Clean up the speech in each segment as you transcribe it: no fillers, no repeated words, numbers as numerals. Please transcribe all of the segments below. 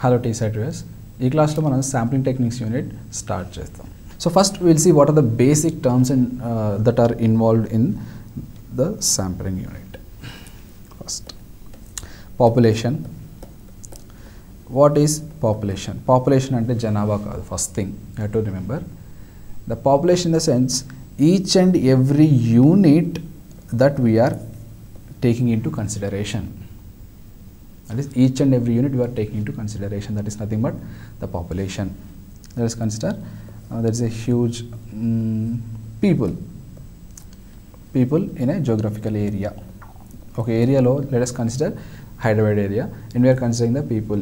Hello TSAT viewers. ఈ క్లాస్లో మనం sampling techniques unit స్టార్ట్ చేస్తాం. So first we'll see what are the basic terms that are involved in the sampling unit. First, population. What is population? Population అంటే జనాభా కాదు. First thing you have to remember. The population in the sense each and every unit that we are taking into consideration. That is, each and every unit we are taking into consideration. That is nothing but the population. Let us consider there is a huge people in a geographical area. Okay, area lo let us consider Hyderabad area, and we are considering the people.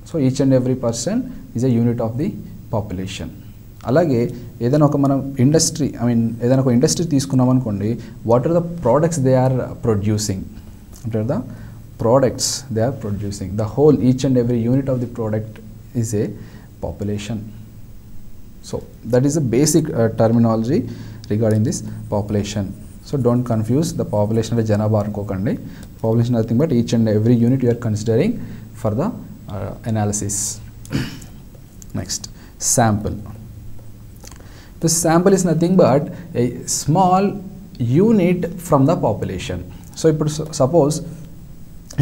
So each and every person is a unit of the population. అలాగే ఏదైనా ఒక మనం industry ఏదైనా ఒక industry తీసుకున్నాం అనుకోండి, what are the products they are producing, what are the products they are producing. The whole, each and every unit of the product is a population. So that is the basic terminology regarding this population. So don't confuse the population with janaba anukokandi. Population is nothing but each and every unit you are considering for the analysis. Next, sample. The sample is nothing but a small unit from the population. So suppose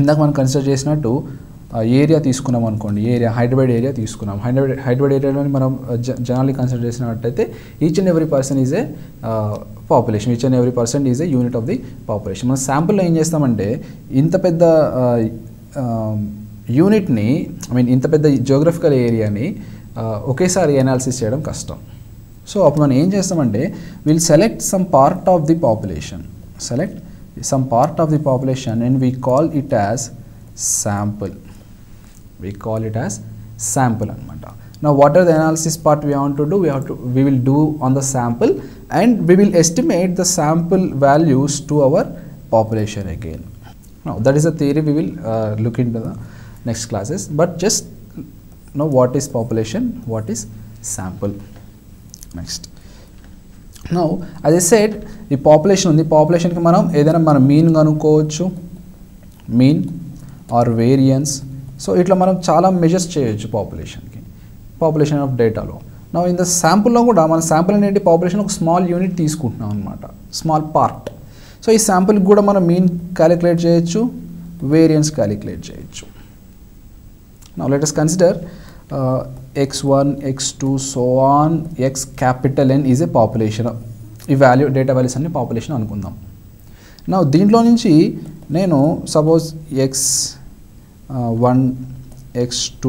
ఇందాక మనం consider చేసినట్టు area తీసుకున్నాం అనుకోండి, area Hyderabad area తీసుకున్నాం. హైదరాబాద్ ఏరియాలోని మనం జనాల్ని consider చేసినట్టయితే each and every person is a population, each and every person is a unit of the population. మనం శాంపుల్లో ఏం చేస్తామంటే ఇంత పెద్ద యూనిట్ని ఇంత పెద్ద జియోగ్రఫికల్ ఏరియాని ఒకేసారి అనాలిసిస్ చేయడం కష్టం. సో అప్పుడు మనం ఏం చేస్తామంటే will select some part of the population, select some part of the population, and we call it as sample. We call it as sample anamata. Now what are the analysis part we want to do? We will do on the sample, and we will estimate the sample values to our population again. Now that is a theory we will look into the next classes, but just know what is population, what is sample. Next, now as I said, ఈ population ఉంది, పాపులేషన్కి మనం ఏదైనా మనం mean కనుక్కోవచ్చు, mean are variance. So ఇట్లా మనం చాలా measures చేయొచ్చు పాపులేషన్కి, పాపులేషన్ ఆఫ్ డేటాలో. నా ఇన్ ద శాంపుల్లో కూడా మన శాంపుల్ అనేది పాపులేషన్ ఒక స్మాల్ యూనిట్ తీసుకుంటున్నాం అనమాట, స్మాల్ పార్ట్. సో ఈ శాంపుల్కి కూడా మనం మీన్ క్యాలిక్యులేట్ చేయొచ్చు, వేరియన్స్ క్యాలిక్యులేట్ చేయొచ్చు. నా let us consider x1 x2 so on x capital N is a population. ఈ వాల్యూ డేటా వాల్యూస్ అన్ని పాపులేషన్ అనుకుందాం. నా దీంట్లో నుంచి నేను suppose x1 x2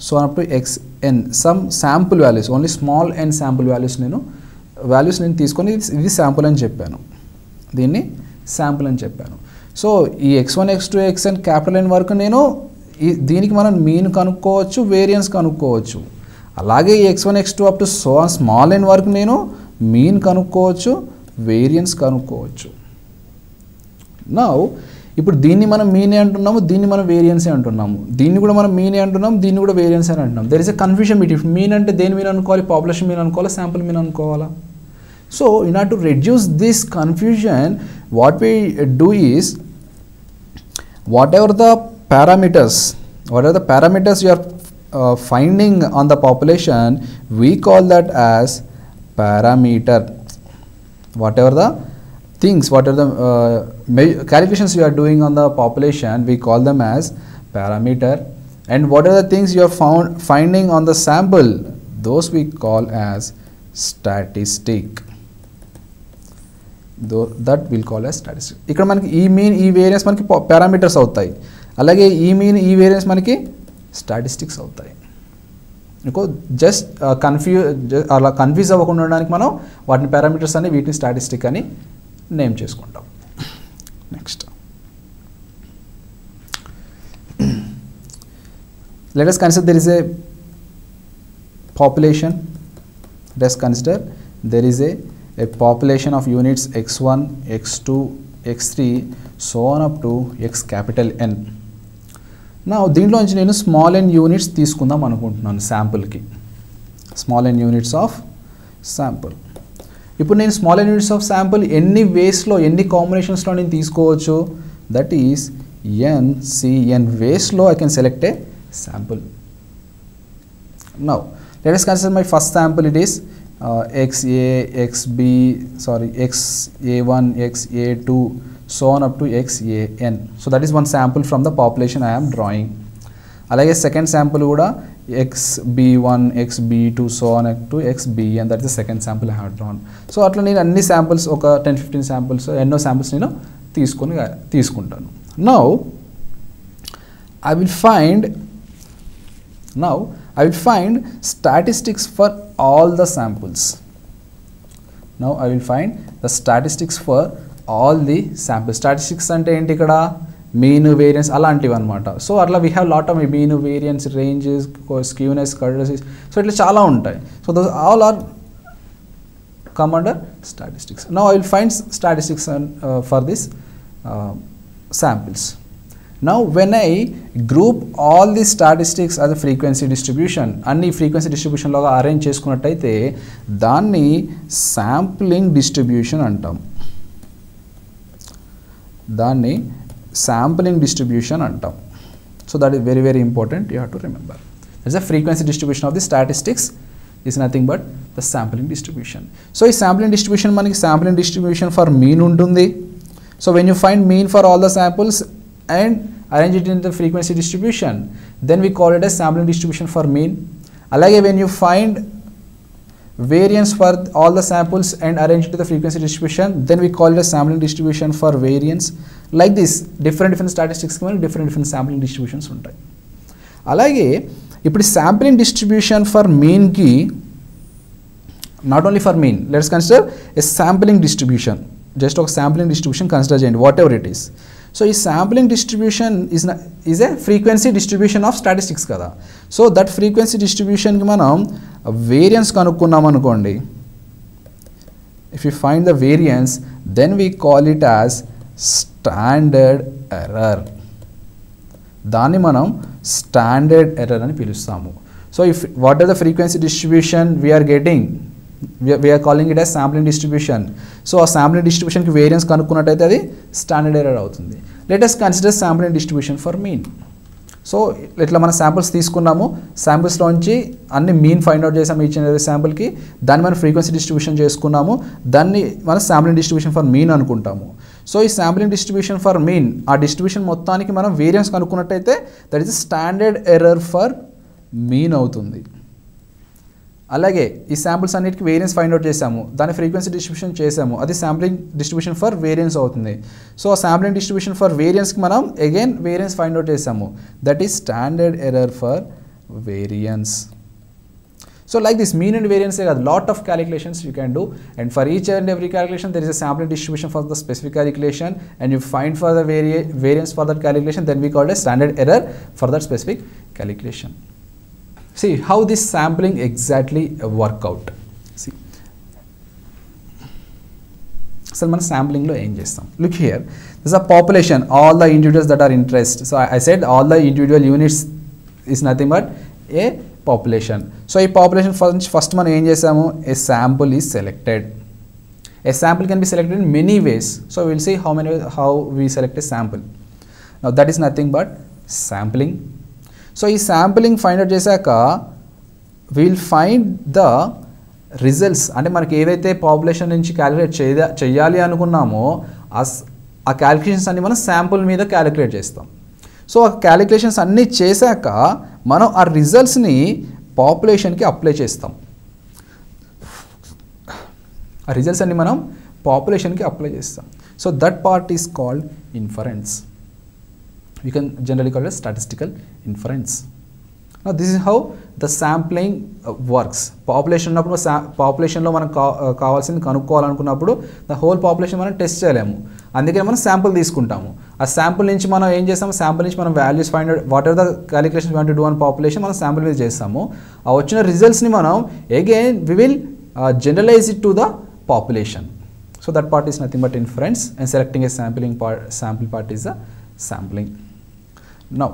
so up to xn some sample values, only small n sample values నేను తీసుకొని ఇది శాంపుల్ అని చెప్పాను, దీన్ని శాంపుల్ అని చెప్పాను. సో ఈ x1 x2 xn capital N వరకు నేను దీనికి మనం మీన్ కనుక్కోవచ్చు, వేరియన్స్ కనుక్కోవచ్చు. అలాగే ఈ x1 x2 up to so small n వరకు నేను మీన్ కనుక్కోవచ్చు, వేరియన్స్ కనుక్కోవచ్చు. నౌ ఇప్పుడు దీన్ని మనం మీనే అంటున్నాము, దీన్ని మనం వేరియన్సే అంటున్నాము, దీన్ని కూడా మనం మీనే అంటున్నాము, దీన్ని కూడా వేరియన్స్ అని అంటున్నాం. There is a confusion between mean అంటే దేని మీన్ అనుకోవాలి, పాపులేషన్ మీన్ అనుకోవాలా, శాంపుల్ మీన్ అనుకోవాలా. So in order to reduce this confusion what we do is what ever the parameters you are finding on the population, we call that as parameter. Whatever the things, whatever the calculations you are doing on the population, we call them as parameter, and whatever the things you are finding on the sample, those we call as statistic. That we'll call as statistic. ఇక్కడ మనకి ఈ mean ఈ variance మనకి parameters అవుతాయి, అలాగే ఈ mean ఈ variance మనకి స్టాటిస్టిక్స్ అవుతాయి. ఇంకో జస్ట్ అలా కన్ఫ్యూజ్ అవ్వకుండా ఉండడానికి మనం వాటిని పారామీటర్స్ అని, వీటిని స్టాటిస్టిక్ అని నేమ్ చేసుకుంటాం. Next, let us consider there is a population. Let us consider there is a population of units x1 x2 x3 so on up to x capital N. నా దీంట్లో నుంచి నేను స్మాల్ n యూనిట్స్ తీసుకుందాం అనుకుంటున్నాను శాంపుల్కి, small n units of sample. ఇప్పుడు నేను small n units of sample ఎన్ని వేస్లో, ఎన్ని కాంబినేషన్స్లో నేను తీసుకోవచ్చు, that is n, c, n వేస్లో I can select a sample. Now let us consider my first sample. It is XA, XB, sorry, XA1, XA2, so on up to XAN. So that is one sample from the population I am drawing. Alage second sample kuda XB1, XB2, so on up to XBN. That is the second sample I have drawn. So atla nenu anni samples oka 10-15 samples enno samples nenu తీసుకుంటాను. Now I will find statistics for all the samples. Now I will find the statistics for all the samples. Statistics ante enti ikkada mean, variance అలాంటివి అన్నమాట. So అట్లా we have lot of mean, variance, ranges, skewness, curvature. So ఇట్లా చాలా ఉంటాయి. So those all are come under statistics. Now I will find statistics for this samples. Now when I group all the statistics as a frequency distribution, అన్ని frequency distribution లాగా arrange చేసుకున్నట్టయితే దాన్ని sampling distribution అంటాం. దాన్ని sampling distribution అంటాం. So that is very, very important, you have to remember. That's the frequency distribution of the statistics is nothing but the sampling distribution. So ఈ sampling distribution మనకి sampling distribution for mean ఉంటుంది. So when you find mean for all the samples and arrange it in the frequency distribution, then we call it as sampling distribution for mean. Alage when you find variance for all the samples and arrange it to the frequency distribution, then we call it as sampling distribution for variance. Like this, different statistics ki different sampling distributions ఉంటాయి. అలాగే ఇప్పుడు sampling distribution for mean ki not only for mean, let's consider a sampling distribution. Just ఒక sampling distribution consider చేయండి, whatever it is. So ఈ sampling distribution is a frequency distribution of statistics కదా. So that frequency distribution కి మనం variance కనుక్కున్నాం అనుకోండి. If you find the variance, then we call it as standard error. దాన్ని మనం standard error అని పిలుస్తాము. So if what are the frequency distribution we are getting, we are calling it as sampling distribution. So ఆ sampling distribution కి variance కనుక్కున్నట్టయితే అది standard error అవుతుంది. Let us consider sampling distribution for mean. So ఇట్లా మన samples తీసుకున్నాము, శాంపుల్స్లోంచి అన్ని mean find out చేసాము ఈచ్ అండ్ ఎవరీ శాంపుల్కి, దాన్ని మనం ఫ్రీక్వెన్సీ డిస్ట్రిబ్యూషన్ చేసుకున్నాము, దాన్ని మనం శాంప్లింగ్ డిస్ట్రిబ్యూషన్ ఫర్ మీన్ అనుకుంటాము. సో ఈ శాంప్లింగ్ డిస్ట్రిబ్యూషన్ ఫర్ మీన్, ఆ డిస్ట్రిబ్యూషన్ మొత్తానికి మనం వేరియన్స్ కనుక్కున్నట్టయితే that is standard error for mean అవుతుంది. అలాగే ఈ శాంపుల్స్ అన్నిటికీ వేరియన్స్ ఫైండ్ అవుట్ చేసాము, దాని ఫ్రీక్వెన్సీ డిస్ట్రిబ్యూషన్ చేసాము, అది శాంప్లింగ్ డిస్ట్రిబ్యూషన్ ఫర్ వేరియన్స్ అవుతుంది. సో ఆ శాంప్లింగ్ డిస్ట్రిబ్యూషన్ ఫర్ వేరియన్స్కి మనం అగైన్ వేరియన్స్ ఫైండ్ అవుట్ చేసాము, that is standard error for variance. So like this, mean and variance, a lot of calculations you can do, and for each and every calculation there is a sampling distribution for the specific calculation, and you find for the variance for that calculation, then we call it a standard error for that specific calculation. See how this sampling exactly work out. See, so man sampling lo em chestam. Look here, this is a population, all the individuals that are interested. So I said all the individual units is nothing but a population. So a population first మనం ఏం చేసాము, a sample is selected. A sample can be selected in many ways. So we will see how we select a sample. Now that is nothing but sampling. So ఈ sampling find out చేశాక we will find the results. అంటే మనకి ఏదైతే population నుంచి calculate చేయాలి అనుకున్నామో ఆ calculations అన్ని మనం శాంపుల్ మీద క్యాలిక్యులేట్ చేస్తాం. సో ఆ క్యాలిక్యులేషన్స్ అన్నీ చేశాక మనం ఆ రిజల్ట్స్ని పాపులేషన్కి అప్లై చేస్తాం. ఆ రిజల్ట్స్ అన్ని మనం పాపులేషన్కి అప్లై చేస్తాం. So that part is called inference. We can generally call it as statistical inference. Now this is how the sampling works. Population ఉన్నప్పుడు పాపులేషన్లో మనం కావాల్సింది కనుక్కోవాలనుకున్నప్పుడు the whole population మనం టెస్ట్ చేయలేము, అందుకని మనం శాంపుల్ తీసుకుంటాము. ఆ శాంపుల్ నుంచి మనం ఏం చేస్తాము, శాంపుల్ నుంచి మనం values find out, what ever the calculations want to do on population మనం శాంపుల్ మీద చేస్తాము. ఆ వచ్చిన రిజల్ట్స్ని మనం again we will generalize it to the population. So that part is nothing but inference, and selecting a sample part is the sampling. Now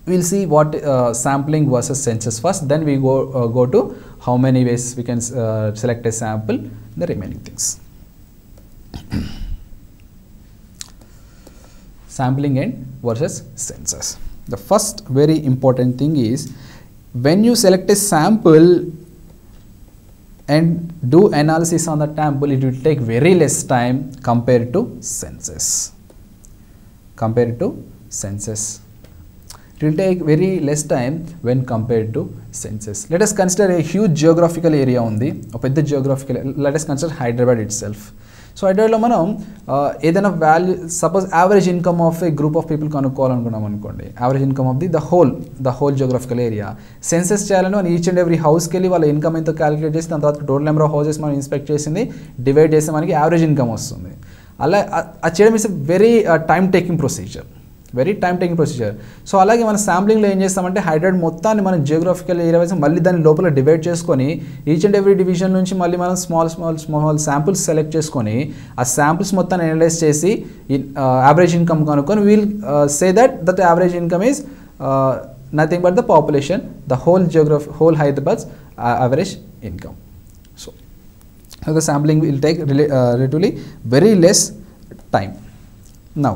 we will see what sampling versus census first, then we go to how many ways we can select a sample, the remaining things. Sampling and versus census. The first very important thing is when you select a sample and do analysis on the sample, it will take very less time compared to census. It will take very less time when compared to census. Let us consider a huge geographical area undi. Let us consider Hyderabad itself. So Hyderabad lo manam edana value, suppose average income of a group of people kanukovalanunkunnam anukondi. Average income of the whole geographical area. Census cheyalani man each and every house kelli valla income ento calculate chesi dan tarvata total number of houses man inspect chesindi divide chese maniki average income vastundi. Ala cheyadam is a very time taking procedure. So అలాగే మన శాంప్లింగ్లో ఏం చేస్తామంటే hydroid మొత్తాన్ని మనం geographical area wise మళ్ళీ దాని లోపల divide చేసుకొని ఈచ్ అండ్ ఎవ్రీ డివిజన్ నుంచి మళ్ళీ మనం స్మాల్ శాంపుల్స్ సెలెక్ట్ చేసుకొని ఆ శాంపుల్స్ మొత్తాన్ని అనలైజ్ చేసి యావరేజ్ ఇన్కమ్ కనుక్కొని we'll say that average income is nothing but the population, the whole Hyderabad's average income. So the sampling will take relatively very less time. Now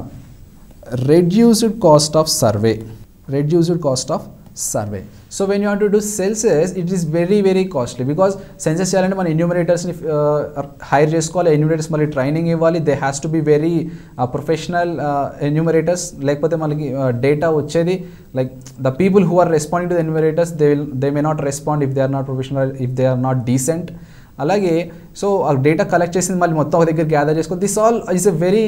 reduced cost of survey. So when you want to do census, it is very costly because census challenge man enumerators ni hire cheskovali, enumerators mali training ivvali, they has to be very professional enumerators, lekapothe maliki data vachedi like the people who are responding to the enumerators, they may not respond if they are not professional, if they are not decent. అలాగే so ఆ data collect చేసింది మళ్ళీ మొత్తం ఒక దగ్గర gather చేసుకో. This all is a very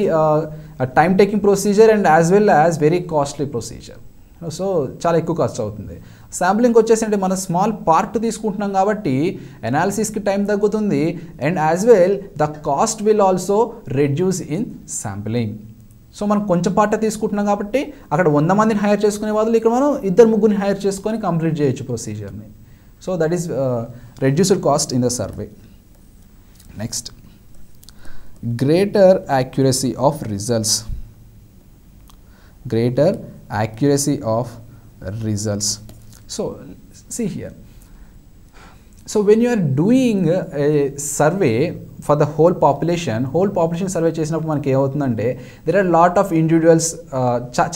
time taking procedure and as well as very costly procedure. So చాలా ఎక్కువ ఖర్చు అవుతుంది. శాంప్లింగ్ వచ్చేసి అంటే మనం స్మాల్ పార్ట్ తీసుకుంటున్నాం కాబట్టి అనాలిసిస్కి టైం తగ్గుతుంది and as well the cost will also reduce in sampling. So మనం కొంచెం పార్ట్ తీసుకుంటున్నాం కాబట్టి అక్కడ 100 మందిని హైర్ చేసుకునే వాళ్ళు ఇక్కడ మనం 2-3 హైర్ చేసుకొని కంప్లీట్ చేయొచ్చు ప్రొసీజర్ని. So that is reduced cost in the survey. Next, greater accuracy of results. So see here. So when you are doing a survey for the whole population survey చేసినప్పుడు మనకి ఏమవుతుందంటే there are lot of individuals,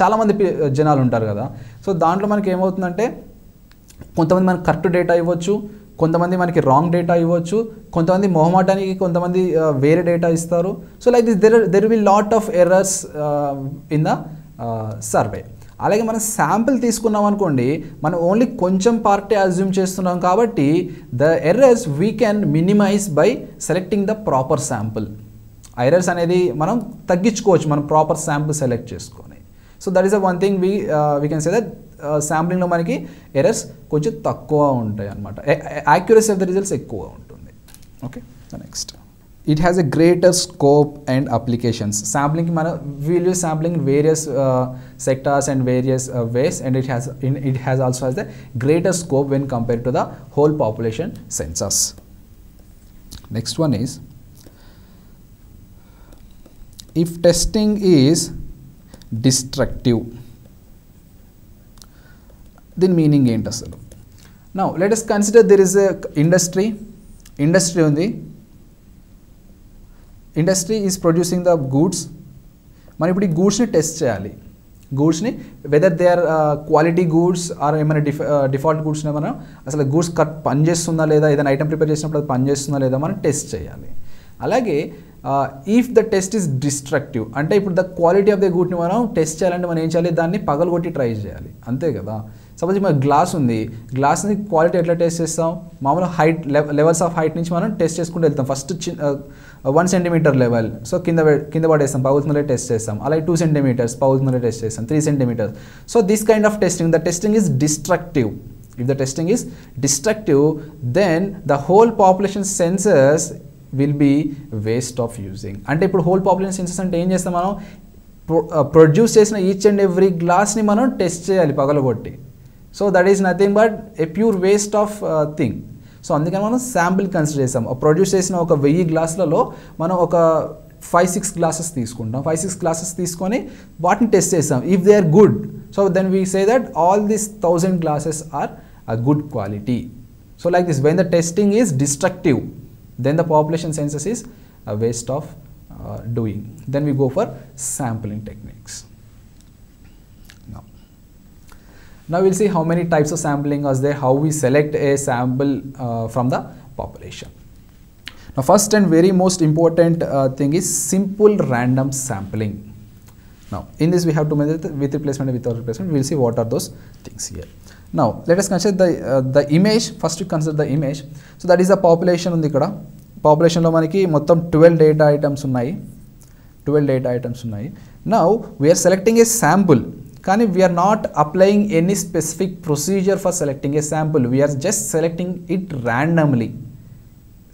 చాలా మంది జనాలు ఉంటారు కదా. So దాంట్లో మనకి ఏమవుతుందంటే కొంతమంది మనకి కరెక్ట్ డేటా ఇవ్వచ్చు, కొంతమంది మనకి రాంగ్ డేటా ఇవ్వచ్చు, కొంతమంది మొహమాటానికి కొంతమంది వేరే డేటా ఇస్తారు. So like this there will lot of errors in the survey. అలాగే మనం శాంపిల్ తీసుకున్నాం అనుకోండి, మనం ఓన్లీ కొంచెం పార్టే అజ్యూమ్ చేస్తున్నాం కాబట్టి the errors we can minimize by selecting the proper sample. ఆ ఎర్రర్స్ అనేది మనం తగ్గించుకోవచ్చు మనం ప్రాపర్ శాంపుల్ సెలెక్ట్ చేసుకొని. So that is the one thing we can say that శాంప్లింగ్లో మనకి ఎర్రర్స్ కొంచెం తక్కువ ఉంటాయి అన్నమాట, యాక్యురసీ ఆఫ్ ద రిజల్ట్స్ ఎక్కువ ఉంటుంది. Okay, next it has a greater scope and applications. శాంప్లింగ్కి మనం we'll use sampling in various sectors and various ways and it has also has the greater scope when compare to the whole population census. Next one is if testing is destructive. దీని meaning ఏంటి అసలు? Now let us consider there is a industry ఉంది, industry is producing the goods. మనం ఇప్పుడు ఈ గూడ్స్ని test చేయాలి, గూడ్స్ని whether they are quality goods are ఏమైనా డిఫాల్ట్ గూడ్స్ని మనం అసలు గూడ్స్ కరెక్ట్ పనిచేస్తుందా లేదా, ఏదైనా ఐటమ్ ప్రిపేర్ చేసినప్పుడు అది పనిచేస్తుందా లేదా మనం టెస్ట్ చేయాలి. అలాగే if the test is destructive అంటే ఇప్పుడు ద క్వాలిటీ ఆఫ్ ద గూడ్ని మనం టెస్ట్ చేయాలంటే మనం ఏం చేయాలి, దాన్ని పగలగొట్టి ట్రై చేయాలి, అంతే కదా. సపోజ్ మన గ్లాస్ ఉంది, గ్లాస్ని క్వాలిటీ ఎట్లా టెస్ట్ చేస్తాం, మామూలు హైట్ లెవెల్స్ ఆఫ్ హైట్ నుంచి మనం టెస్ట్ చేసుకుంటూ వెళ్తాం. ఫస్ట్ 1 సెంటీమీటర్ లెవెల్, సో కింద పడేస్తాం, పగులుతుందో టెస్ట్ చేస్తాం. అలాగే 2 సెంటీమీటర్స్ పగులుతుందో టెస్ట్ చేస్తాం, 3 centimetres. So this kind of testing, the testing is destructive. If the testing is destructive, then the whole population census will be waste of using. అంటే ఇప్పుడు whole population census అంటే ఏం చేస్తాం, మనం produce చేసిన each and every గ్లాస్ని మనం test చేయాలి పగలగొట్టి. So that is nothing but A pure waste of thing. So అందుకని మనం శాంపిల్ కన్సిడర్ చేస్తాం. ప్రొడ్యూస్ చేసిన ఒక 1000 గ్లాసులలో మనం ఒక 5-6 గ్లాసెస్ తీసుకుంటాం. 5-6 గ్లాసెస్ తీసుకొని వాటిని టెస్ట్ చేస్తాం. If they are good, so then we say that all these 1000 glasses are a good quality. So like this, when the testing is destructive, then the population census is a waste of doing. Then we go for sampling techniques. Now we'll see how many types of sampling are there, how we select a sample from the population. Now first and very most important thing is simple random sampling. Now in this we have to measure with replacement and without replacement. We will see what are those things here. Now let us consider the image. First we consider the image. So that is the population undi ikkada. Population lo manaki mottam 12 data items unnayi. 12 data items unnayi. Now we are selecting a sample. Kani we are not applying any specific procedure for selecting a sample. We are just selecting it randomly.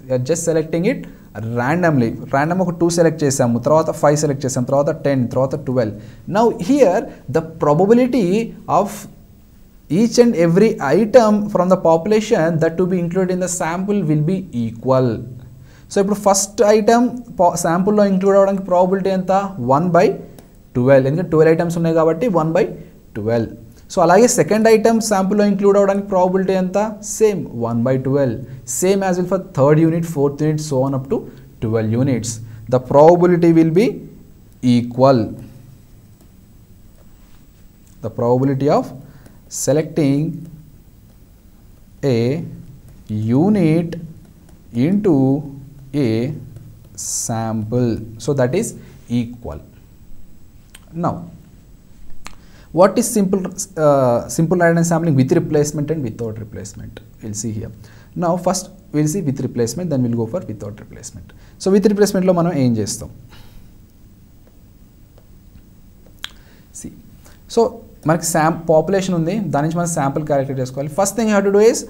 We are just selecting it randomly. Random ఒక 2 select చేసాము, తర్వాత 5 select చేసాము, తర్వాత 10, తర్వాత 12. Now here the probability of each and every item from the population that to be included in the sample will be equal. So ఇప్పుడు first item శాంపుల్లో include అవ్వడానికి probability ఎంత? 1/12. ఎందుకంటే 12 ఐటమ్స్ ఉన్నాయి కాబట్టి 1/12. సో అలాగే సెకండ్ ఐటమ్ శాంపుల్లో ఇంక్లూడ్ అవ్వడానికి probability ఎంత? Same 1/12. Same as will for third unit, fourth unit, so on up to 12 units. The probability will be equal. The probability of selecting a unit into a sample, so that is equal. Now what is simple random sampling with replacement and without replacement? We'll see here. Now first we'll see with replacement, then we'll go for without replacement. So with replacement lo manam em chestam. See, so మనకి population ఉంది, దాని నుంచి మనం sample calculate చేసుకోవాలి. First thing you have to do is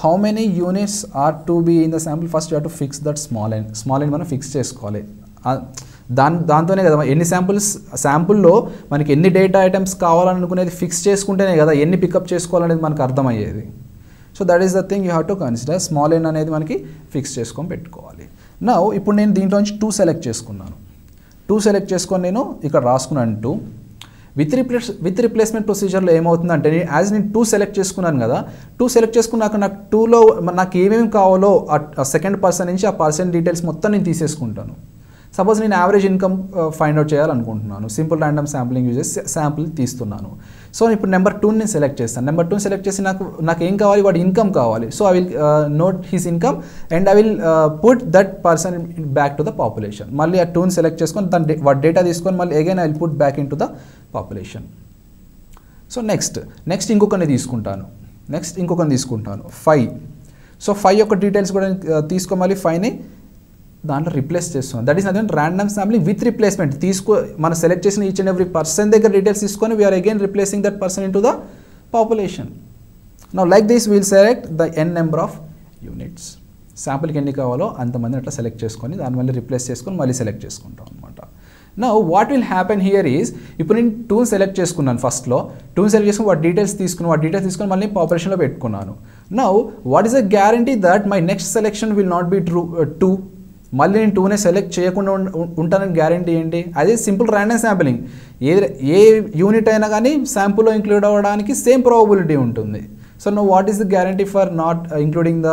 how many units are to be in the sample. First you have to fix that small n మనం fix చేసుకోవాలి. దాంతోనే కదా ఎన్ని శాంపుల్లో మనకి ఎన్ని డేటా ఐటమ్స్ కావాలనుకునేది ఫిక్స్ చేసుకుంటేనే కదా ఎన్ని పికప్ చేసుకోవాలనేది మనకు అర్థమయ్యేది. So that is the thing you have to consider. Small end అనేది మనకి ఫిక్స్ చేసుకొని పెట్టుకోవాలి. నౌ ఇప్పుడు నేను దీంట్లో నుంచి 2 సెలెక్ట్ చేసుకున్నాను. 2 సెలెక్ట్ చేసుకొని నేను ఇక్కడ రాసుకున్నాను 2. విత్ రిప్లేస్మెంట్ ప్రొసీజర్లో ఏమవుతుందంటే యాజ్ నేను 2 సెలెక్ట్ చేసుకున్నాను కదా, 2 సెలెక్ట్ చేసుకున్నాక నాకు 2లో నాకు ఏమేమి కావాలో ఆ సెకండ్ పర్సన్ నుంచి ఆ పర్సన్ డీటెయిల్స్ మొత్తం నేను తీసేసుకుంటాను. సపోజ్ నేను యావరేజ్ ఇన్కమ్ ఫైండ్ అవుట్ చేయాలనుకుంటున్నాను, సింపుల్ ర్యాండమ్ శాంప్లింగ్ యూజ్ చేసి శాంపుల్ తీస్తున్నాను. సో ఇప్పుడు నెంబర్ 2 నేను సెలెక్ట్ చేస్తాను. నెంబర్ 2 సెలెక్ట్ చేసి నాకు ఏం కావాలి? వాడి ఇన్కమ్ కావాలి. So I will note his income and I will put that person back to the population. మళ్ళీ ఆ 2ని సెలెక్ట్ చేసుకొని దాని వాడి డేటా తీసుకొని మళ్ళీ again I will put back in to the population. So next ఇంకొకరిని తీసుకుంటాను. 5. సో 5 యొక్క డీటెయిల్స్ కూడా తీసుకొని మళ్ళీ 5ని దాంట్లో రిప్లేస్ చేస్తున్నాం. That is nothing random sampling with replacement. మనం సెలెక్ట్ చేసిన ఈచ్ అండ్ ఎవ్రీ పర్సన్ దగ్గర డీటెయిల్స్ తీసుకొని we are again replacing that person into the population. Now like this we'll select the n number of units. శాంపుల్కి ఎన్ని కావాలో అంతమంది అట్లా select చేసుకొని దాని మళ్ళీ రిప్లేస్ చేసుకొని మళ్ళీ సెలెక్ట్ చేసుకుంటాం అనమాట. Now what will happen here is ఇప్పుడు నేను 2 సెలెక్ట్ చేసుకున్నాను. ఫస్ట్లో 2 సెలెక్ట్ చేసుకుని వాటి డీటెయిల్స్ తీసుకొని మళ్ళీ పాపులేషన్లో పెట్టుకున్నాను. Now what is the guarantee that my next selection will not be 2. మళ్ళీ నేను 2నే సెలెక్ట్ చేయకుండా ఉంటానని గ్యారంటీ ఏంటి? అదే సింపుల్ ర్యాండమ్ శాంప్లింగ్. ఏ యూనిట్ అయినా కానీ శాంపుల్లో ఇంక్లూడ్ అవ్వడానికి సేమ్ ప్రాబబిలిటీ ఉంటుంది. So no what is the guarantee for not including the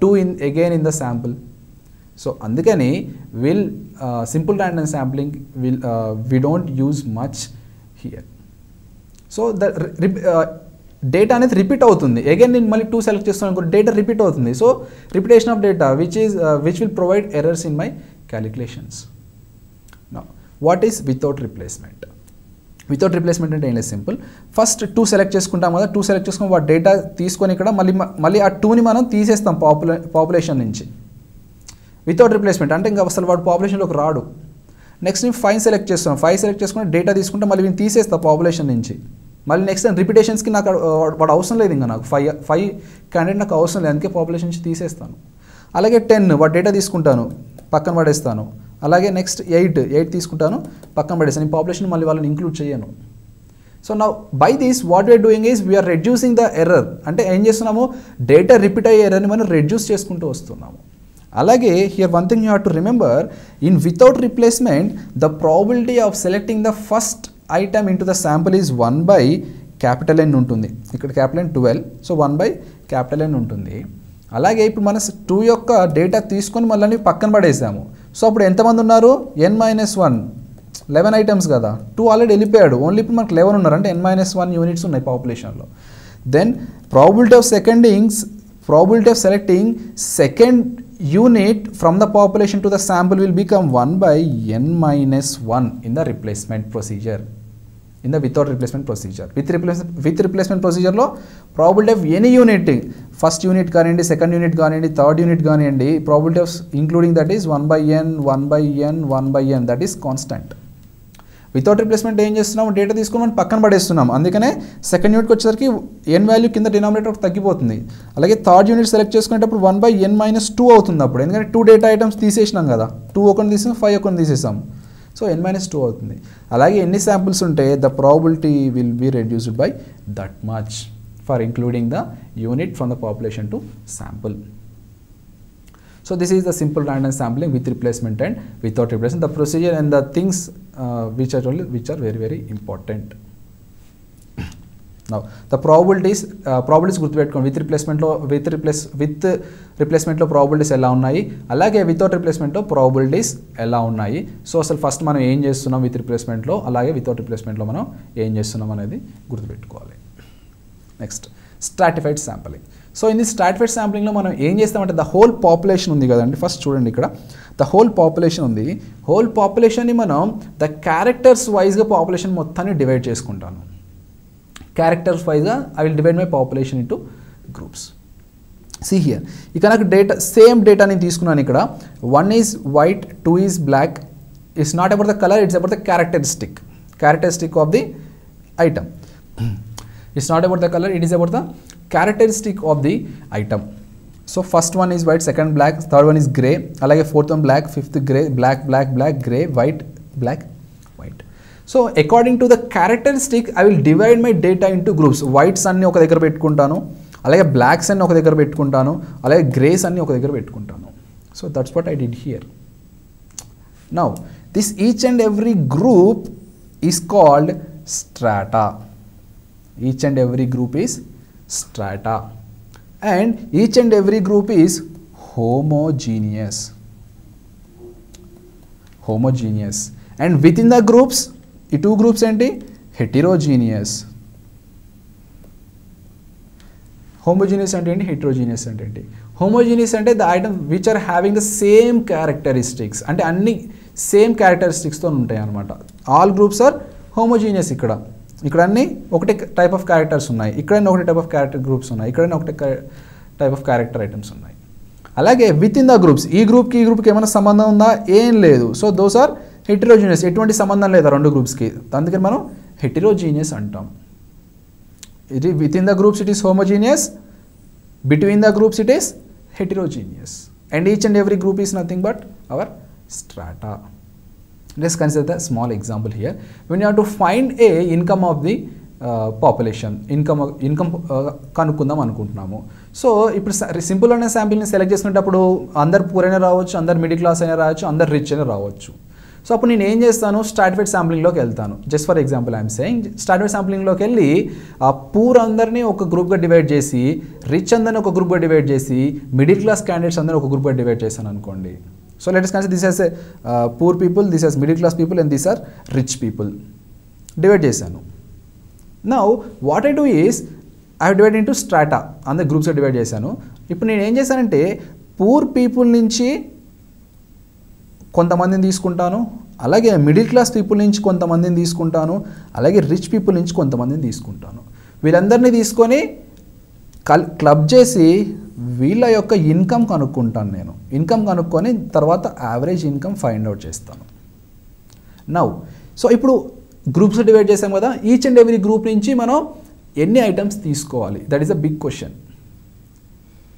2 again in the sample? So అందుకని simple random sampling we don't use much here. So the data అనేది repeat అవుతుంది. Again నేను మళ్ళీ 2 select చేస్తాను అనుకో, data repeat అవుతుంది. So repetition of data which will provide errors in my calculations. Now what is without replacement? Without replacement అంటే ఏం లేదు, సింపుల్. ఫస్ట్ 2 సెలెక్ట్ చేసుకుంటాం కదా, 2 సెలెక్ట్ చేసుకుని వాటి డేటా తీసుకొని ఇక్కడ మళ్ళీ ఆ 2ని మనం తీసేస్తాం పాపులేషన్ నుంచి. వితౌట్ రిప్లేస్మెంట్ అంటే ఇంకా అసలు వాడు పాపులేషన్లోకి రాడు. నెక్స్ట్ నేను 5 సెలెక్ట్ చేస్తున్నాను. 5 సెలెక్ట్ చేసుకుని డేటా తీసుకుంటే మళ్ళీ నేను తీసేస్తాను పాపులేషన్ నుంచి. మళ్ళీ నెక్స్ట్ రిపిటేషన్స్కి నాకు వాడు అవసరం లేదు. ఇంకా నాకు 5 క్యాండిడేట్ నాకు అవసరం లేదు, అందుకే పాపులేషన్ నుంచి తీసేస్తాను. అలాగే 10 వాటి డేటా తీసుకుంటాను, పక్కన పడేస్తాను. అలాగే నెక్స్ట్ 8 తీసుకుంటాను, పక్కన పడేస్తాను. ఈ పాపులేషన్ మళ్ళీ వాళ్ళని ఇంక్లూడ్ చేయను. సో నా by this what we're doing is we're reducing the error. అంటే ఏం చేస్తున్నాము? డేటా రిపీట్ అయ్యే ఎర్రర్ని మనం రెడ్యూస్ చేసుకుంటూ వస్తున్నాము. అలాగే here one thing you have to remember, in without replacement the probability of selecting the first item into the sample is 1/N ఉంటుంది. ఇక్కడ N 12, సో 1/N ఉంటుంది. అలాగే ఇప్పుడు మన 2 యొక్క డేటా తీసుకొని మళ్ళీ పక్కన పడేసాము. సో అప్పుడు ఎంతమంది ఉన్నారు? n-1. 11 ఐటమ్స్ కదా, 2 ఆల్రెడీ వెళ్ళిపోయాడు, ఓన్లీ ఇప్పుడు మనకు 11 ఉన్నారు, అంటే n-1 యూనిట్స్ ఉన్నాయి పాపులేషన్లో. Then probability of selecting second unit from the population to the sample will become 1 by n-1 in the replacement procedure, in the without replacement procedure. With replacement procedure lo probability of any unit, first unit కానివ్వండి, second unit కానివ్వండి, third unit కానివ్వండి, probability of including that is 1 by n, 1 by n, 1 by n, that is constant. Without replacement ఏం చేస్తున్నాం, data తీసుకుని మనం పక్కన పడేస్తున్నాం, అందుకనే second యూనిట్కి వచ్చేసరికి ఎన్ వాల్యూ కింద డినామినేటర్ తగ్గిపోతుంది. అలాగే థర్డ్ యూనిట్ సెలెక్ట్ చేసుకునేటప్పుడు 1 by n-2 అవుతుంది అప్పుడు, ఎందుకంటే 2 డేటా ఐటమ్స్ తీసేసినాం కదా, 2 ఒకటి తీసాం, 5 ఒకటి తీసేసాం, సో n-2 అవుతుంది. అలాగే ఎన్ని శాంపుల్స్ ఉంటే the probability will be reduced by that much for including the unit from the population to sample. So this is the simple random sampling with replacement and without replacement. The procedure and the things which I told you, which are very very important. Now the probabilities గుర్తుపెట్టుకోండి. with replacement లో probabilities ఎలా ఉన్నాయి, అలాగే without replacement లో probabilities ఎలా ఉన్నాయి. So అసలు first మనం ఏం చేస్తున్నాం with replacement లో, అలాగే without replacement లో మనం ఏం చేస్తున్నాం అనేది గుర్తుపెట్టుకోవాలి. Next stratified sampling. So in the stratified శాంప్లింగ్లో మనం ఏం చేస్తామంటే ద హోల్ పాపులేషన్ ఉంది కదండి, ఫస్ట్ చూడండి ఇక్కడ ద హోల్ పాపులేషన్ ఉంది, హోల్ పాపులేషన్ని మనం ద క్యారెక్టర్స్ వైజ్గా పాపులేషన్ మొత్తాన్ని డివైడ్ చేసుకుంటాను. క్యారెక్టర్స్ వైజ్గా I will divide my population into groups. See here, ఇక నాకు డేటా సేమ్ డేటా నేను తీసుకున్నాను ఇక్కడ, 1 is white, 2 is black. It's not about the color, it's about the characteristic of the item. It's not about the color, it is about the characteristic of the item. So first one is white, second black, third one is grey, alage fourth one black, fifth grey, black, grey, white, black, white. So according to the characteristic I will divide my data into groups. Whites అన్ని ఒక దగ్గర పెట్టుకుంటాను, అలాగే blocks అన్ని ఒక దగ్గర పెట్టుకుంటాను, అలాగే గ్రేస్ అన్ని ఒక దగ్గర పెట్టుకుంటాను. So that's what I did here. Now this each and every group is called strata. Each and every group is strata, and each and every group is homogeneous, and within the groups ఈ 2 groups ఏంటి, heterogeneous. homogeneous అంటే ఏంటి, heterogeneous అంటే ఏంటి. homogeneous అంటే the item which are having the same characteristics, అంటే అన్ని same క్యారెక్టరిస్టిక్స్తో ఉంటాయి అన్నమాట. all groups are homogeneous. ఇక్కడ అన్ని ఒకటే టైప్ ఆఫ్ క్యారెక్టర్స్ ఉన్నాయి, ఇక్కడైనా ఒకటే టైప్ ఆఫ్ క్యారెక్టర్ గ్రూప్స్ ఉన్నాయి, ఇక్కడైనా ఒకటే టైప్ ఆఫ్ క్యారెక్టర్ ఐటమ్స్ ఉన్నాయి. అలాగే విత్ ఇన్ ద గ్రూప్స్ ఈ గ్రూప్కి ఏమైనా సంబంధం ఉందా, ఏం లేదు. సో దోస్ ఆర్ హెటరోజీనియస్, ఎటువంటి సంబంధం లేదా 2 గ్రూప్స్కి, అందుకని మనం హెటరోజీనియస్ అంటాం. ఇది with in the groups it is homogeneous, between the groups it is heterogeneous, and each and every group is nothing but our strata. Let's consider the small example here. When you have to find a income of the population, income కనుక్కుందాం అనుకుంటున్నాము. So ఇప్పుడు simple అనే శాంపిల్ని select చేసుకునేటప్పుడు అందరు poor అయినా రావచ్చు, అందరు middle class అయినా రావచ్చు, అందరు రిచ్ అయినా రావచ్చు. సో అప్పుడు నేను ఏం చేస్తాను, స్ట్రాటిఫైడ్ శాంప్లింగ్లోకి వెళ్తాను. Just for example I'm saying, stratified శాంప్లింగ్లోకి వెళ్ళి ఆ పూర్ అందరినీ ఒక గ్రూప్గా డివైడ్ చేసి, రిచ్ అందరినీ ఒక గ్రూప్గా డివైడ్ చేసి, మిడిల్ క్లాస్ క్యాండిడేట్స్ అందరినీ ఒక గ్రూప్గా డివైడ్ చేశాను అనుకోండి. So let us consider this as a poor people, this as middle class people, and these are rich people. Divide chesanu. Now what I do is I have divided into strata, and the groups are divide chesanu. Ippudu nenu em chesanante poor people nunchi కొంతమందిని తీసుకుంటాను, అలాగే middle class people నుంచి కొంతమందిని తీసుకుంటాను, అలాగే rich people నుంచి కొంతమందిని తీసుకుంటాను. వీళ్ళందరినీ తీసుకొని క్లబ్ చేసి వీళ్ళ యొక్క ఇన్కమ్ కనుక్కుంటాను. నేను ఇన్కమ్ కనుక్కొని తర్వాత యావరేజ్ ఇన్కమ్ ఫైండ్ అవుట్ చేస్తాను. నౌ సో ఇప్పుడు గ్రూప్స్ డివైడ్ చేసాం కదా, ఈచ్ అండ్ ఎవ్రీ గ్రూప్ నుంచి మనం ఎన్ని ఐటమ్స్ తీసుకోవాలి, that is a big question.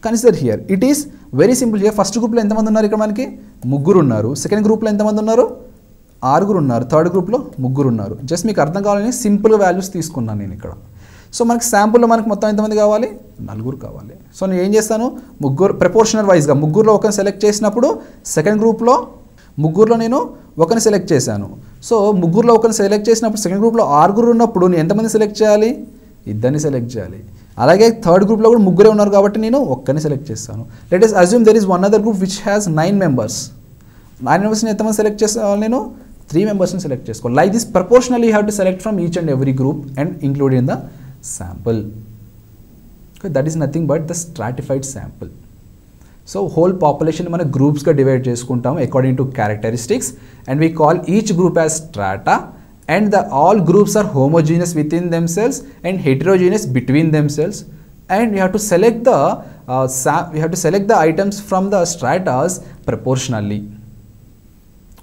Consider here it is very simple. Here first గ్రూప్లో ఎంతమంది ఉన్నారు, ఇక్కడ మనకి 3 ఉన్నారు. సెకండ్ గ్రూప్లో ఎంతమంది ఉన్నారు, 6 ఉన్నారు. థర్డ్ గ్రూప్లో 3 ఉన్నారు. జస్ట్ మీకు అర్థం కావాలని సింపుల్గా వాల్యూస్ తీసుకున్నాను నేను ఇక్కడ. సో మనకి శాంపుల్లో మనకు మొత్తం ఎంతమంది కావాలి, 4 కావాలి. సో నేను ఏం చేస్తాను, 3 ప్రపోర్షనల్ వైజ్గా 3లో ఒకరిని సెలెక్ట్ చేసినప్పుడు సెకండ్ గ్రూప్లో 3లో నేను ఒకరిని సెలెక్ట్ చేశాను. సో 3లో ఒకరిని సెలెక్ట్ చేసినప్పుడు సెకండ్ గ్రూప్లో 6 ఉన్నప్పుడు నేను ఎంతమంది సెలెక్ట్ చేయాలి, 2 సెలెక్ట్ చేయాలి. అలాగే థర్డ్ గ్రూప్లో కూడా 3 ఉన్నారు కాబట్టి నేను ఒక్కరిని సెలెక్ట్ చేస్తాను. Let us assume there is one other group which has 9 members. 9 మెంబర్స్ని ఎంతమంది సెలెక్ట్ చేసేవాళ్ళు, నేను 3 మెంబర్స్ని సెలెక్ట్ చేసుకోవాలి. Like this proportionally you have to select from each and every group and include in the sample. That is nothing but the stratified sample. So whole population మనం గ్రూప్స్గా divide చేసుకుంటాం according to characteristics and we call each group as strata and the all groups are homogeneous within themselves and heterogeneous between themselves, and we have to select the items from the stratas proportionally.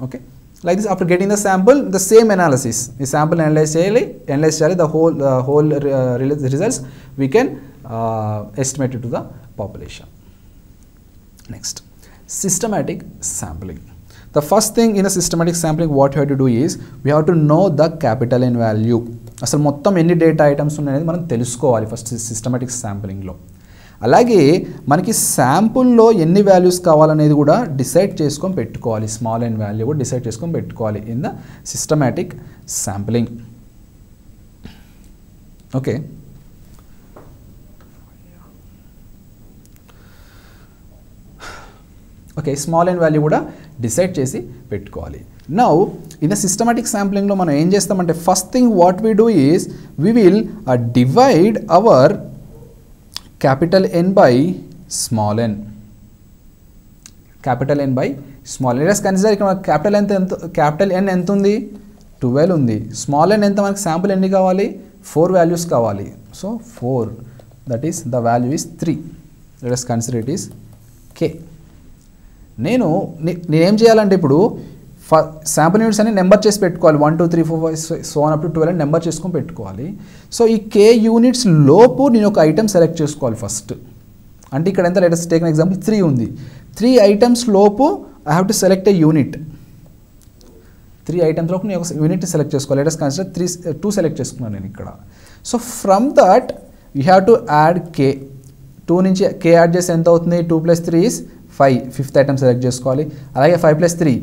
Okay, like this, after getting the sample, the same analysis, the sample analyze the whole results we can estimate it to the population. Next, systematic sampling. The first thing in a systematic sampling what you have to do is we have to know the capital N value. అసలు మొత్తం ఎన్ని data items ఉన్నాయనేది మనం తెలుసుకోవాలి first systematic శాంప్లింగ్లో. అలాగే మనకి శాంపుల్లో ఎన్ని values కావాలనేది కూడా డిసైడ్ చేసుకొని పెట్టుకోవాలి. స్మాల్ ఎన్ వాల్యూ కూడా డిసైడ్ చేసుకొని పెట్టుకోవాలి in the systematic sampling. Okay, small n value కూడా డిసైడ్ చేసి పెట్టుకోవాలి. నౌ ఇన్ ద సిస్టమాటిక్ శాంప్లింగ్లో మనం ఏం చేస్తామంటే first thing what we do is we will divide our capital n by small n. Capital n by small n. Let's consider ఇక్కడ capital n ఎంత ఉంది? 12 ఉంది. స్మాల్ ఎన్ ఎంత? మనకి శాంపుల్ ఎన్ని కావాలి? 4 వాల్యూస్ కావాలి. So 4, that is the value is 3. Let's consider it is K. నేనేం చేయాలంటే ఇప్పుడు శాంపుల్ యూనిట్స్ అన్ని నెంబర్ చేసి పెట్టుకోవాలి. 1 2 3 4 5 సో అప్ టు 12 అని నెంబర్ చేసుకొని పెట్టుకోవాలి. సో ఈ K యూనిట్స్ లోపు నేను ఒక ఐటమ్ సెలెక్ట్ చేసుకోవాలి ఫస్ట్. అంటే ఇక్కడ ఎంత? Let us take an example 3 ఉంది. 3 ఐటమ్స్ లోపు I have to select A unit. 3 items లోపు నేను ఒక యూనిట్ని సెలెక్ట్ చేసుకోవాలి. లెట్ us కన్సిడర్ 2 సెలెక్ట్ చేసుకున్నాను నేను ఇక్కడ. So from that you have to add K. 2 నుంచి K యాడ్ చేసి ఎంత అవుతుంది? 2 + 3 is 5. 5th ఐటమ్ సెలెక్ట్ చేసుకోవాలి. అలాగే 5 + 3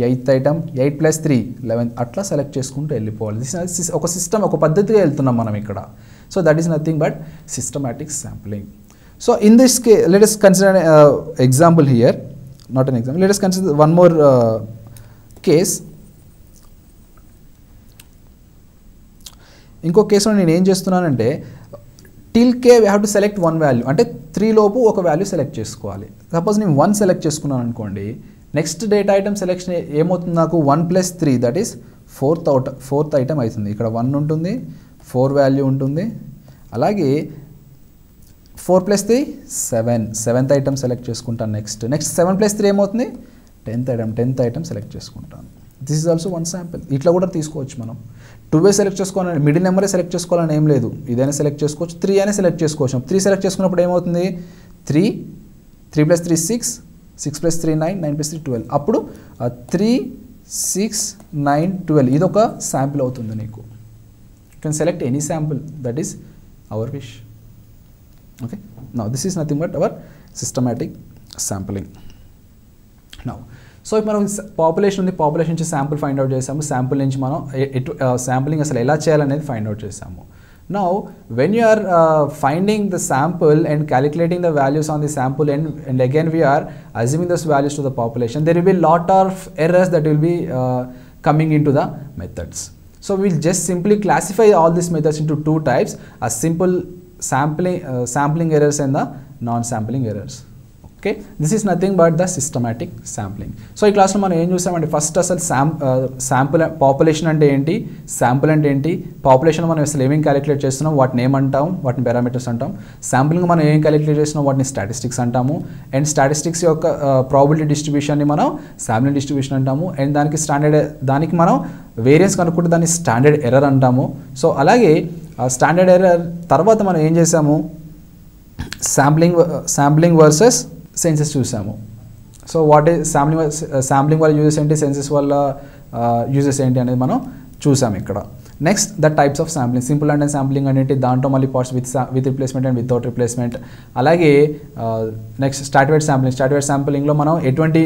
8th ఐటమ్, 8 + 3 11. అట్లా సెలెక్ట్ చేసుకుంటూ వెళ్ళిపోవాలి. దిస్ ఒక సిస్టమ్, ఒక పద్ధతిగా వెళ్తున్నాం మనం ఇక్కడ. So that is nothing but systematic sampling. So in this case let us consider example here, not an example. Let us consider one more case. ఇంకో కేసులో నేను ఏం చేస్తున్నానంటే till K we have to select one value. అంటే 3 లోపు ఒక value select చేసుకోవాలి. Suppose నేను 1 సెలెక్ట్ చేసుకున్నాను అనుకోండి, నెక్స్ట్ డేటా ఐటమ్ సెలెక్షన్ ఏమవుతుంది నాకు? 1 + 3 దట్ ఈస్ 4th ఐటమ్ అవుతుంది. ఇక్కడ 1 ఉంటుంది, 4 వాల్యూ ఉంటుంది. అలాగే 4 + 3 7th ఐటమ్ సెలెక్ట్ చేసుకుంటాను. నెక్స్ట్ 7 + 3 ఏమవుతుంది? 10th ఐటమ్ సెలెక్ట్ చేసుకుంటాను. This is also one sample. ఇట్లా కూడా తీసుకోవచ్చు మనం. 2 సెలెక్ట్ చేసుకోవాలని, మిడిల్ నెంబరే సెలెక్ట్ చేసుకోవాలని ఏం లేదు. ఇదైనా సెలెక్ట్ చేసుకోవచ్చు, 3 అయినా సెలెక్ట్ చేసుకోవచ్చు. 3 సెలెక్ట్ చేసుకున్నప్పుడు ఏమవుతుంది? 3 + 3 6, 6 + 3 9, 9 + 3 12. అప్పుడు 3 6 9 12 ఇది ఒక శాంపిల్ అవుతుంది నీకు. You can select any sample, that is our wish. Okay, now this is nothing but our systematic sampling. Now so ఇప్పుడు మనం పాపులేషన్ ఉంది, పాపులేషన్ నుంచి శాంపుల్ ఫైండ్ అవుట్ చేసాము. శాంపుల్ నుంచి మనం శాంపులింగ్ అసలు ఎలా చేయాలనేది ఫైండ్ అవుట్ చేసాము. Now when you are finding the sample and calculating the values on the sample and again we are assuming those values to the population, there will be lot of errors that will be coming in to the methods. So we'll just simply classify all this methods into 2 types, a simple sampling errors and the non-sampling errors. Okay, this is nothing but the systematic sampling. So ఈ క్లాస్లో మనం ఏం చూసామంటే first అసలు sample population అంటే ఏంటి, sample అంటే ఏంటి, పాపులేషన్ మనం అసలు ఏమేమి క్యాలిక్యులేట్ చేస్తున్నాం వాటిని ఏమంటాం, వాటిని పారామీటర్స్ అంటాం. శాంపులింగ్ మనం ఏం క్యాలిక్యులేట్ చేస్తున్నాం వాటిని స్టాటిస్టిక్స్ అంటాము. అండ్ స్టాటిస్టిక్స్ యొక్క ప్రాబిలిటీ డిస్ట్రిబ్యూషన్ని మనం శాంప్లింగ్ డిస్ట్రిబ్యూషన్ అంటాము. అండ్ దానికి మనం వేరియన్స్ కనుక్కుంటే దాన్ని స్టాండర్డ్ ఎర్రర్ అంటాము. సో అలాగే స్టాండర్డ్ ఎర్రర్ తర్వాత మనం ఏం చేసాము, శాంప్లింగ్ వర్సెస్ సెన్సెస్ చూసాము. సో వాట్ ఈస్ శాంప్లింగ్ వల్ల యూజెస్ ఏంటి, సెన్సెస్ వల్ల యూజెస్ ఏంటి అనేది మనం చూసాము ఇక్కడ. Next the types of sampling, simple and sampling అనేది దాంట్లో మళ్ళీ parts with replacement and without replacement. అలాగే నెక్స్ట్ స్టాటిఫైడ్ శాంప్లింగ్లో మనం ఎటువంటి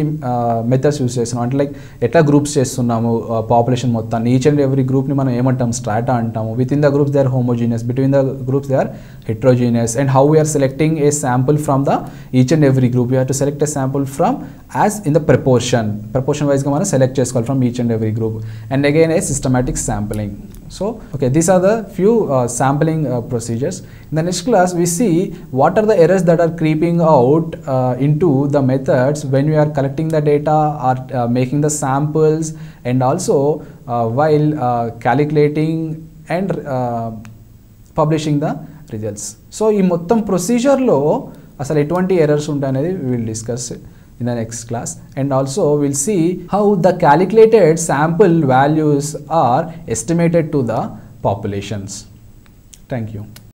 మెథడ్స్ యూస్ చేస్తున్నాం అంటే లైక్ ఎట్లా గ్రూప్స్ చేస్తున్నాము పాపులేషన్ మొత్తాన్ని, ఈచ్ అండ్ ఎవ్రీ గ్రూప్ని మనం ఏమంటాం, స్ట్రాటా అంటాము. Within the groups they are homogeneous, between the groups they are heterogeneous, and how we are selecting a sample from the each and every group. We have to select a sample from as in the proportion wise గా మనం select చేసుకోవాలి from each and every group, and again a systematic sampling. So okay, these are the few sampling procedures. In the next class we see what are the errors that are creeping out into the methods when we are collecting the data or making the samples, and also while calculating and publishing the results. So ఈ మొత్తం ప్రొసీజర్లో అసలు ఎటువంటి errors ఉంటాయనేది we will discuss in the next class, and also we'll see how the calculated sample values are estimated to the populations. Thank you.